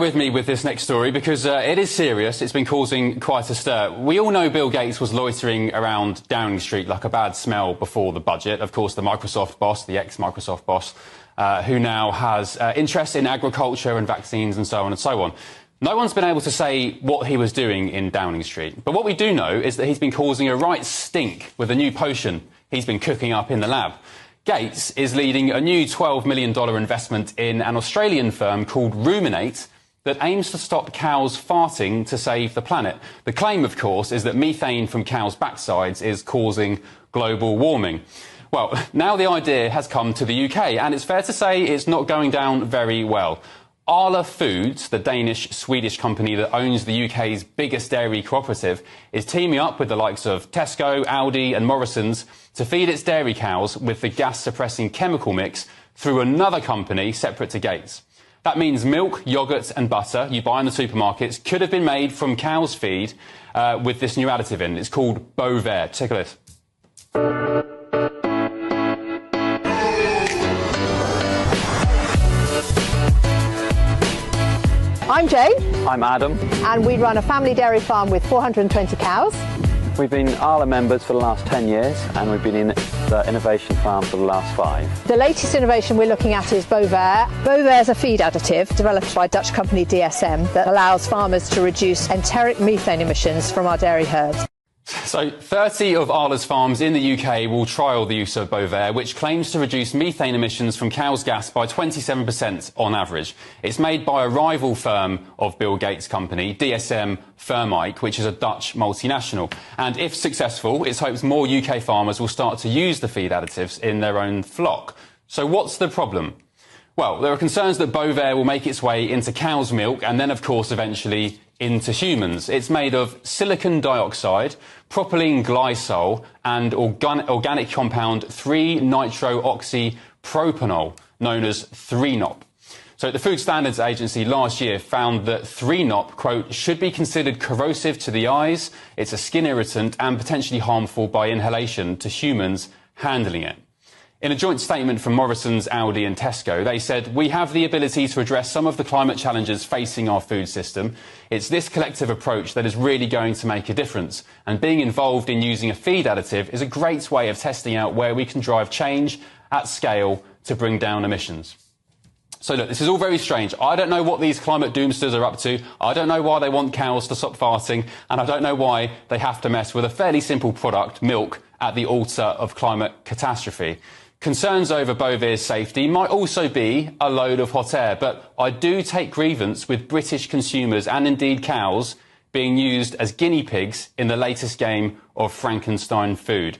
With me with this next story because it is serious. It's been causing quite a stir. We all know Bill Gates was loitering around Downing Street like a bad smell before the budget. Of course, the Microsoft boss, the ex-Microsoft boss, who now has interest in agriculture and vaccines and so on and so on. No one's been able to say what he was doing in Downing Street. But what we do know is that he's been causing a right stink with a new potion he's been cooking up in the lab. Gates is leading a new $12 million investment in an Australian firm called Ruminate that aims to stop cows farting to save the planet. The claim, of course, is that methane from cows' backsides is causing global warming. Well, now the idea has come to the UK, and it's fair to say it's not going down very well. Arla Foods, the Danish-Swedish company that owns the UK's biggest dairy cooperative, is teaming up with the likes of Tesco, Aldi and Morrisons to feed its dairy cows with the gas-suppressing chemical mix through another company separate to Gates. That means milk, yoghurt and butter you buy in the supermarkets could have been made from cow's feed with this new additive in. It's called Bovaer. Take a listen. I'm Jane. I'm Adam. And we run a family dairy farm with 420 cows. We've been Arla members for the last 10 years and we've been in the innovation farm for the last 5. The latest innovation we're looking at is Bovaer. Bovaer is a feed additive developed by Dutch company DSM that allows farmers to reduce enteric methane emissions from our dairy herds. So 30 of Arla's farms in the UK will trial the use of Bovaer, which claims to reduce methane emissions from cow's gas by 27% on average. It's made by a rival firm of Bill Gates' company, DSM Firmenich, which is a Dutch multinational. And if successful, it hopes more UK farmers will start to use the feed additives in their own flock. So what's the problem? Well, there are concerns that Bovaer will make its way into cow's milk and then, of course, eventually into humans. It's made of silicon dioxide, propylene glycol and organic compound 3-nitrooxypropanol, known as 3-nop. So the Food Standards Agency last year found that 3-nop, quote, should be considered corrosive to the eyes, it's a skin irritant and potentially harmful by inhalation to humans handling it. In a joint statement from Morrisons, Aldi and Tesco, they said, "We have the ability to address some of the climate challenges facing our food system. It's this collective approach that is really going to make a difference. And being involved in using a feed additive is a great way of testing out where we can drive change at scale to bring down emissions." So look, this is all very strange. I don't know what these climate doomsters are up to. I don't know why they want cows to stop farting. And I don't know why they have to mess with a fairly simple product, milk, at the altar of climate catastrophe. Concerns over Bovaer's safety might also be a load of hot air, but I do take grievance with British consumers and indeed cows being used as guinea pigs in the latest game of Frankenstein food.